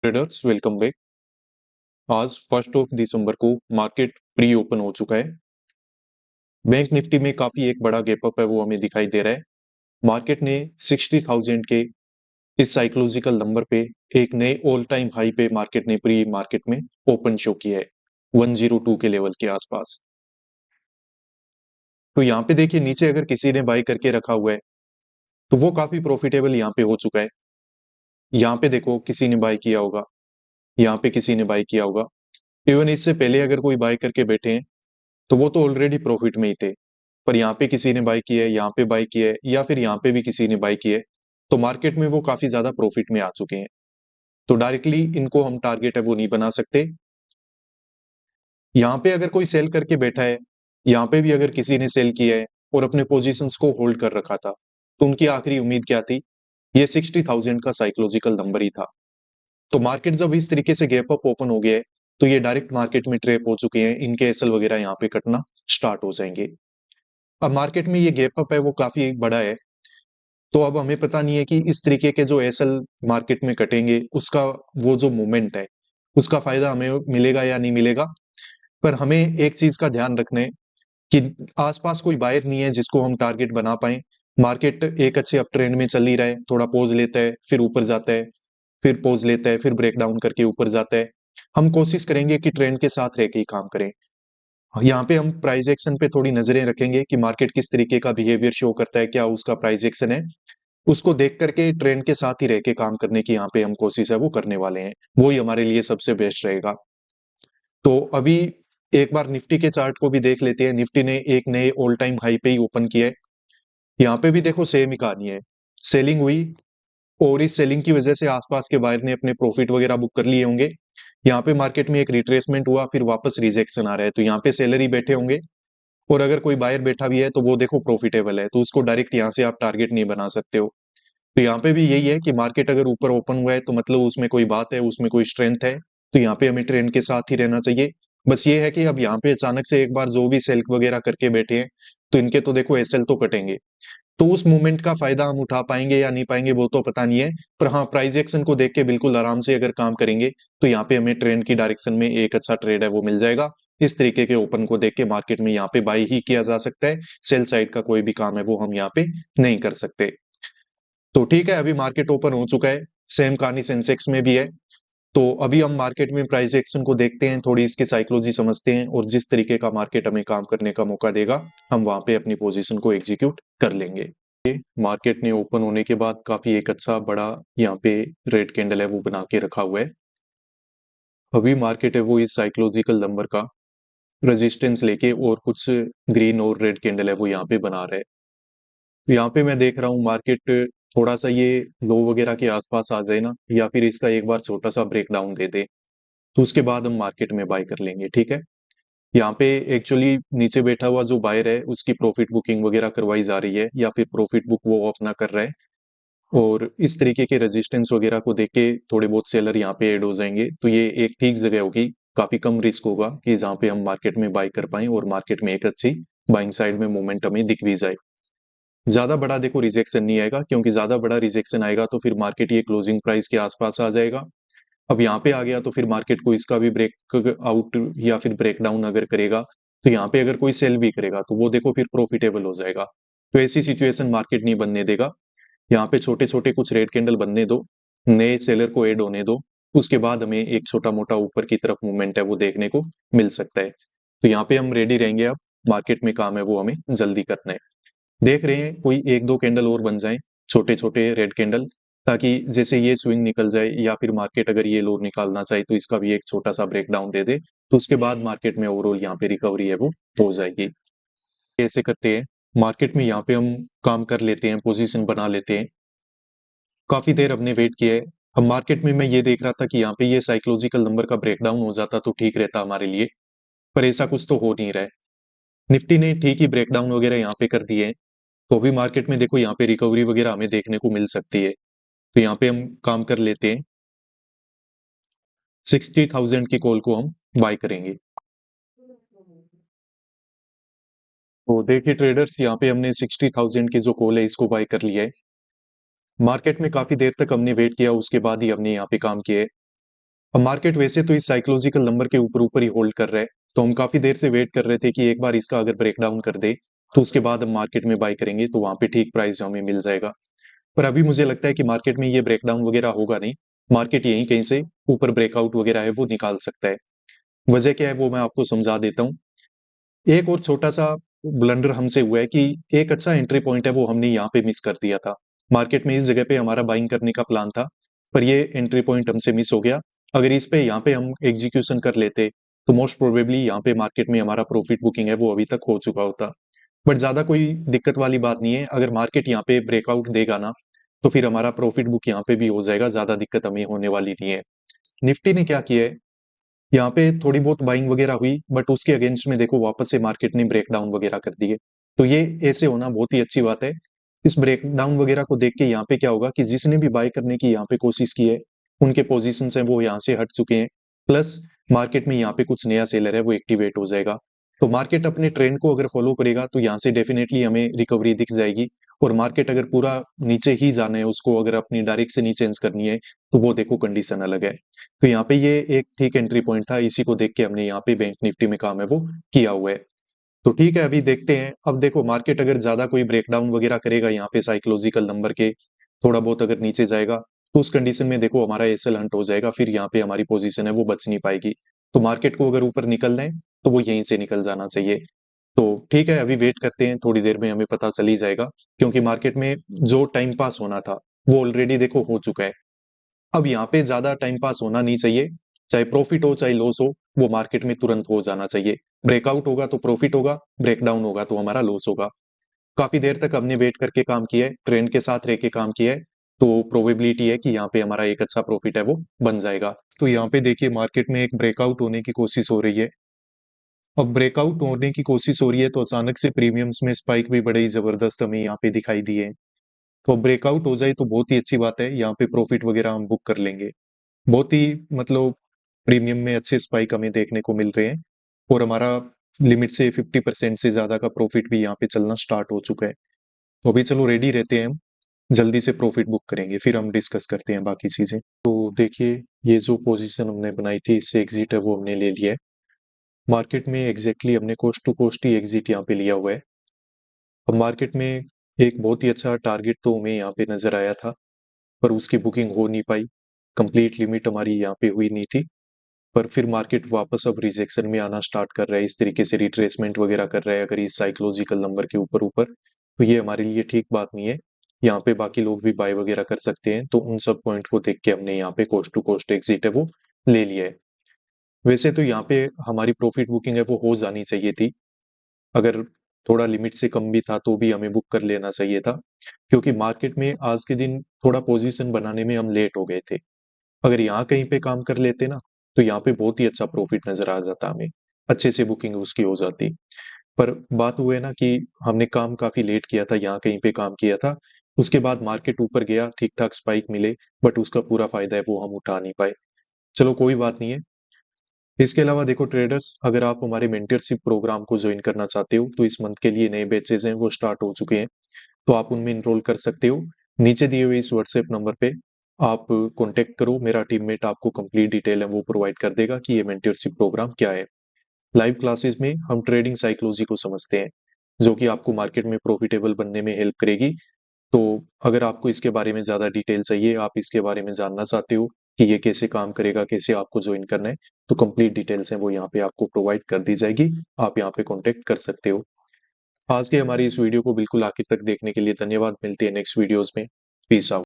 Traders welcome back. आज 1 दिसंबर को market pre open हो चुका है। बैंक निफ्टी में काफी एक बड़ा गैप अप है वो हमें दिखाई दे रहा है। मार्केट ने 60,000 के इस साइकोलॉजिकल नंबर पे एक नए ऑल टाइम हाई पे मार्केट ने प्री मार्केट में ओपन शो किया है 102 के लेवल के आसपास। तो यहाँ पे देखिए नीचे अगर किसी ने बाई करके रखा हुआ है तो वो काफी प्रॉफिटेबल यहाँ पे हो चुका है। यहाँ पे देखो किसी ने बाई किया होगा, यहाँ पे किसी ने बाई किया होगा। इवन इससे पहले अगर कोई बाई करके बैठे हैं तो वो तो ऑलरेडी प्रॉफिट में ही थे। पर यहाँ पे किसी ने बाई किया है, यहाँ पे बाई किया है या फिर यहाँ पे भी किसी ने बाई किया है, तो मार्केट में वो काफी ज्यादा प्रॉफिट में आ चुके हैं। तो डायरेक्टली इनको हम टारगेट है वो नहीं बना सकते। यहाँ पे अगर कोई सेल करके बैठा है, यहाँ पे भी अगर किसी ने सेल किया है और अपने पोजीशंस को होल्ड कर रखा था, तो उनकी आखिरी उम्मीद क्या थी? ये 60,000 का साइकोलॉजिकल नंबर ही था। तो मार्केट जब इस तरीके से गैप अप ओपन हो गया है, तो ये डायरेक्ट मार्केट में ट्रैप हो चुके हैं, इनके एसएल वगैरह यहाँ पे कटना स्टार्ट हो जाएंगे। अब मार्केट में ये गैप अप है वो काफी बड़ा है। तो अब हमें पता नहीं है कि इस तरीके के जो एसएल मार्केट में कटेंगे उसका वो जो मूवमेंट है उसका फायदा हमें मिलेगा या नहीं मिलेगा। पर हमें एक चीज का ध्यान रखना है कि आसपास कोई बायर नहीं है जिसको हम टारगेट बना पाए। मार्केट एक अच्छे अप ट्रेंड में चल ही रहा है, थोड़ा पोज लेता है फिर ऊपर जाता है, फिर पोज लेता है फिर ब्रेक डाउन करके ऊपर जाता है। हम कोशिश करेंगे कि ट्रेंड के साथ रह के ही काम करें। यहाँ पे हम प्राइस एक्शन पे थोड़ी नजरें रखेंगे कि मार्केट किस तरीके का बिहेवियर शो करता है, क्या उसका प्राइस एक्शन है, उसको देख करके ट्रेंड के साथ ही रह के काम करने की यहाँ पे हम कोशिश है वो करने वाले हैं। वो ही हमारे लिए सबसे बेस्ट रहेगा। तो अभी एक बार निफ्टी के चार्ट को भी देख लेते हैं। निफ्टी ने एक नए ऑल टाइम हाई पे ही ओपन किया है। यहाँ पे भी देखो सेम ही कहानी है, सेलिंग हुई और इस सेलिंग की वजह से आसपास के बायर ने अपने प्रॉफिट वगैरह बुक कर लिए होंगे। यहाँ पे मार्केट में एक रिट्रेसमेंट हुआ फिर वापस रिजेक्शन आ रहा है, तो यहाँ पे सेलर ही बैठे होंगे और अगर कोई बायर बैठा भी है तो वो देखो प्रॉफिटेबल है, तो उसको डायरेक्ट यहाँ से आप टारगेट नहीं बना सकते हो। तो यहाँ पे भी यही है कि मार्केट अगर ऊपर ओपन हुआ है तो मतलब उसमें कोई बात है, उसमें कोई स्ट्रेंथ है, तो यहाँ पे हमें ट्रेंड के साथ ही रहना चाहिए। बस ये है कि अब यहाँ पे अचानक से एक बार जो भी सेल वगैरह करके बैठे हैं तो इनके तो देखो एसएल तो कटेंगे। तो उस मूवमेंट का फायदा हम उठा पाएंगे या नहीं पाएंगे वो तो पता नहीं है। पर हाँ, प्राइस एक्शन को देख के बिल्कुल आराम से अगर काम करेंगे तो यहाँ पे हमें ट्रेंड की डायरेक्शन में एक अच्छा ट्रेड है वो मिल जाएगा। इस तरीके के ओपन को देख के मार्केट में यहाँ पे बाई ही किया जा सकता है, सेल साइड का कोई भी काम है वो हम यहाँ पे नहीं कर सकते। तो ठीक है, अभी मार्केट ओपन हो चुका है, सेम कहानी सेंसेक्स में भी है। तो अभी हम मार्केट में प्राइस एक्शन को देखते हैं, थोड़ी इसकी साइकोलॉजी समझते हैं और जिस तरीके का मार्केट हमें काम करने का मौका देगा हम वहां पे अपनी पोजीशन को एग्जीक्यूट कर लेंगे। मार्केट ने ओपन होने के बाद काफी एक अच्छा बड़ा यहाँ पे रेड कैंडल है वो बना के रखा हुआ है। अभी मार्केट है वो इस साइकोलॉजिकल नंबर का रेजिस्टेंस लेके और कुछ ग्रीन और रेड कैंडल है वो यहाँ पे बना रहा है। तो यहाँ पे मैं देख रहा हूँ मार्केट थोड़ा सा ये लो वगैरह के आसपास आ जाए ना, या फिर इसका एक बार छोटा सा ब्रेक डाउन दे दे, तो उसके बाद हम मार्केट में बाय कर लेंगे। ठीक है, यहाँ पे एक्चुअली नीचे बैठा हुआ जो बायर है उसकी प्रॉफिट बुकिंग वगैरह करवाई जा रही है या फिर प्रॉफिट बुक वो अपना कर रहा है। और इस तरीके के रेजिस्टेंस वगैरह को देख के थोड़े बहुत सेलर यहाँ पे ऐड हो जाएंगे, तो ये एक ठीक जगह होगी। काफी कम रिस्क होगा कि जहाँ पे हम मार्केट में बाय कर पाए और मार्केट में एक अच्छी बाइंग साइड में मूवमेंट हमें दिख भी जाए। ज्यादा बड़ा देखो रिजेक्शन नहीं आएगा, क्योंकि ज्यादा बड़ा रिजेक्शन आएगा तो फिर मार्केट ये क्लोजिंग प्राइस के आसपास आ जाएगा। अब यहाँ पे आ गया तो फिर मार्केट को इसका भी ब्रेक आउट या फिर ब्रेक डाउन अगर करेगा, तो यहाँ पे अगर कोई सेल भी करेगा तो वो देखो फिर प्रॉफिटेबल हो जाएगा। तो ऐसी सिचुएशन मार्केट नहीं बनने देगा। यहाँ पे छोटे छोटे कुछ रेड कैंडल बनने दो, नए सेलर को ऐड होने दो, उसके बाद हमें एक छोटा मोटा ऊपर की तरफ मूवमेंट है वो देखने को मिल सकता है। तो यहाँ पे हम रेडी रहेंगे। अब मार्केट में काम है वो हमें जल्दी करना है। देख रहे हैं कोई एक दो कैंडल और बन जाए, छोटे छोटे रेड कैंडल, ताकि जैसे ये स्विंग निकल जाए या फिर मार्केट अगर ये लो निकालना चाहे तो इसका भी एक छोटा सा ब्रेक डाउन दे दे, तो उसके बाद मार्केट में ओवरऑल यहाँ पे रिकवरी है वो हो जाएगी। कैसे करते हैं, मार्केट में यहाँ पे हम काम कर लेते हैं, पोजीशन बना लेते हैं। काफी देर हमने वेट किया है। अब मार्केट में मैं ये देख रहा था कि यहाँ पे ये साइकोलॉजिकल नंबर का ब्रेकडाउन हो जाता तो ठीक रहता हमारे लिए, पर ऐसा कुछ तो हो नहीं रहा है। निफ्टी ने ठीक ही ब्रेकडाउन वगैरह यहाँ पे कर दिए हैं। तो अभी मार्केट में देखो यहाँ पे रिकवरी वगैरह हमें देखने को मिल सकती है। तो यहाँ पे हम काम कर लेते हैं, 60,000 की कॉल को हम बाय करेंगे। तो देखिए ट्रेडर्स, यहाँ पे हमने 60,000 की जो कॉल है इसको बाय कर लिया है। मार्केट में काफी देर तक हमने वेट किया, उसके बाद ही हमने यहाँ पे काम किया है। अब मार्केट वैसे तो इस साइकोलॉजिकल नंबर के ऊपर ऊपर ही होल्ड कर रहा है, तो हम काफी देर से वेट कर रहे थे कि एक बार इसका अगर ब्रेकडाउन कर दे तो उसके बाद हम मार्केट में बाय करेंगे, तो वहां पे ठीक प्राइस हमें मिल जाएगा। पर अभी मुझे लगता है कि मार्केट में ये ब्रेकडाउन वगैरह होगा नहीं, मार्केट यहीं कहीं से ऊपर ब्रेकआउट वगैरह है वो निकाल सकता है। वजह क्या है वो मैं आपको समझा देता हूँ। एक और छोटा सा ब्लंडर हमसे हुआ है कि एक अच्छा एंट्री पॉइंट है वो हमने यहाँ पे मिस कर दिया था। मार्केट में इस जगह पे हमारा बाइंग करने का प्लान था, पर ये एंट्री पॉइंट हमसे मिस हो गया। अगर इस पे यहाँ पे हम एग्जीक्यूशन कर लेते तो मोस्ट प्रोबेबली यहाँ पे मार्केट में हमारा प्रॉफिट बुकिंग है वो अभी तक हो चुका होता। बट ज्यादा कोई दिक्कत वाली बात नहीं है, अगर मार्केट यहाँ पे ब्रेकआउट देगा ना तो फिर हमारा प्रॉफिट बुक यहाँ पे भी हो जाएगा, ज्यादा दिक्कत हमें होने वाली नहीं है। निफ्टी ने क्या किया है, यहाँ पे थोड़ी बहुत बाइंग वगैरह हुई बट उसके अगेंस्ट में देखो वापस से मार्केट ने ब्रेकडाउन वगैरह कर दिए। तो ये ऐसे होना बहुत ही अच्छी बात है। इस ब्रेकडाउन वगैरह को देख के यहाँ पे क्या होगा कि जिसने भी बाय करने की यहाँ पे कोशिश की है उनके पोजीशंस हैं वो यहाँ से हट चुके हैं। प्लस मार्केट में यहाँ पे कुछ नया सेलर है वो एक्टिवेट हो जाएगा। तो मार्केट अपने ट्रेंड को अगर फॉलो करेगा तो यहाँ से डेफिनेटली हमें रिकवरी दिख जाएगी। और मार्केट अगर पूरा नीचे ही जाना है, उसको अगर अपनी डायरेक्शन ही चेंज करनी है तो वो देखो कंडीशन अलग है। तो यहाँ पे ये एक ठीक एंट्री पॉइंट था, इसी को देख के हमने यहाँ पे बैंक निफ्टी में काम है वो किया हुआ है। तो ठीक है, अभी देखते हैं। अब देखो मार्केट अगर ज्यादा कोई ब्रेकडाउन वगैरह करेगा यहाँ पे साइकोलॉजिकल नंबर के थोड़ा बहुत अगर नीचे जाएगा तो उस कंडीशन में देखो हमारा एसएल हंट हो जाएगा, फिर यहाँ पे हमारी पोजीशन है वो बच नहीं पाएगी। तो मार्केट को अगर ऊपर निकलना है तो वो यहीं से निकल जाना चाहिए। तो ठीक है, अभी वेट करते हैं, थोड़ी देर में हमें पता चल ही जाएगा। क्योंकि मार्केट में जो टाइम पास होना था वो ऑलरेडी देखो हो चुका है। अब यहाँ पे ज्यादा टाइम पास होना नहीं चाहिए, चाहे प्रॉफिट हो चाहे लॉस हो, वो मार्केट में तुरंत हो जाना चाहिए। ब्रेकआउट होगा तो प्रॉफिट होगा, ब्रेकडाउन होगा तो हमारा लॉस होगा। काफी देर तक हमने वेट करके काम किया है, ट्रेंड के साथ रह के काम किया है, तो प्रोबेबिलिटी है कि यहाँ पे हमारा एक अच्छा प्रॉफिट है वो बन जाएगा। तो यहाँ पे देखिए मार्केट में एक ब्रेकआउट होने की कोशिश हो रही है। अब ब्रेकआउट होने की कोशिश हो रही है तो अचानक से प्रीमियम्स में स्पाइक भी बड़े ही जबरदस्त हमें यहाँ पे दिखाई दिए। तो ब्रेकआउट हो जाए तो बहुत ही अच्छी बात है, यहाँ पे प्रॉफिट वगैरह हम बुक कर लेंगे। बहुत ही मतलब प्रीमियम में अच्छे स्पाइक हमें देखने को मिल रहे हैं। और हमारा लिमिट से 50% से ज्यादा का प्रॉफिट भी यहाँ पे चलना स्टार्ट हो चुका है। तो अभी चलो रेडी रहते हैं, हम जल्दी से प्रॉफिट बुक करेंगे, फिर हम डिस्कस करते हैं बाकी चीजें। तो देखिए ये जो पोजीशन हमने बनाई थी इससे एग्जिट है वो हमने ले लिया है। मार्केट में एग्जैक्टली हमने कोस्ट टू कोस्ट ही एग्जिट यहाँ पे लिया हुआ है। अब मार्केट में एक बहुत ही अच्छा टारगेट तो हमें यहाँ पे नजर आया था, पर उसकी बुकिंग हो नहीं पाई। कंप्लीट लिमिट हमारी यहाँ पे हुई नहीं थी। पर फिर मार्केट वापस अब रिजेक्शन में आना स्टार्ट कर रहा है, इस तरीके से रिट्रेसमेंट वगैरह कर रहा है अगर इस साइकोलॉजिकल नंबर के ऊपर ऊपर, तो ये हमारे लिए ठीक बात नहीं है। यहाँ पे बाकी लोग भी बाय वगैरह कर सकते हैं, तो उन सब पॉइंट को देख के हमने यहाँ पे कोस्ट टू कोस्ट एग्जिट है वो ले लिया है। वैसे तो यहाँ पे हमारी प्रॉफिट बुकिंग है वो हो जानी चाहिए थी। अगर थोड़ा लिमिट से कम भी था तो भी हमें बुक कर लेना चाहिए था, क्योंकि मार्केट में आज के दिन थोड़ा पोजीशन बनाने में हम लेट हो गए थे। अगर यहाँ कहीं पे काम कर लेते ना तो यहाँ पे बहुत ही अच्छा प्रॉफिट नजर आ जाता हमें, अच्छे से बुकिंग उसकी हो जाती। पर बात हुआ है ना कि हमने काम काफी लेट किया था, यहाँ कहीं पे काम किया था, उसके बाद मार्केट ऊपर गया, ठीक ठाक स्पाइक मिले, बट उसका पूरा फायदा है वो हम उठा नहीं पाए। चलो कोई बात नहीं है। इसके अलावा देखो ट्रेडर्स, अगर आप हमारे मेंटरशिप प्रोग्राम को ज्वाइन करना चाहते हो तो इस मंथ के लिए नए बैचेज हैं वो स्टार्ट हो चुके हैं, तो आप उनमें इनरोल कर सकते हो। नीचे दिए हुए इस व्हाट्सएप नंबर पे आप कांटेक्ट करो, मेरा टीममेट आपको कंप्लीट डिटेल है वो प्रोवाइड कर देगा कि ये मेंटरशिप प्रोग्राम क्या है। लाइव क्लासेस में हम ट्रेडिंग साइकोलॉजी को समझते हैं, जो कि आपको मार्केट में प्रॉफिटेबल बनने में हेल्प करेगी। तो अगर आपको इसके बारे में ज्यादा डिटेल चाहिए, आप इसके बारे में जानना चाहते हो कि ये कैसे काम करेगा, कैसे आपको ज्वाइन करना है, तो कंप्लीट डिटेल्स है वो यहाँ पे आपको प्रोवाइड कर दी जाएगी। आप यहाँ पे कांटेक्ट कर सकते हो। आज के हमारी इस वीडियो को बिल्कुल आखिर तक देखने के लिए धन्यवाद। मिलते हैं नेक्स्ट वीडियोस में। Peace out.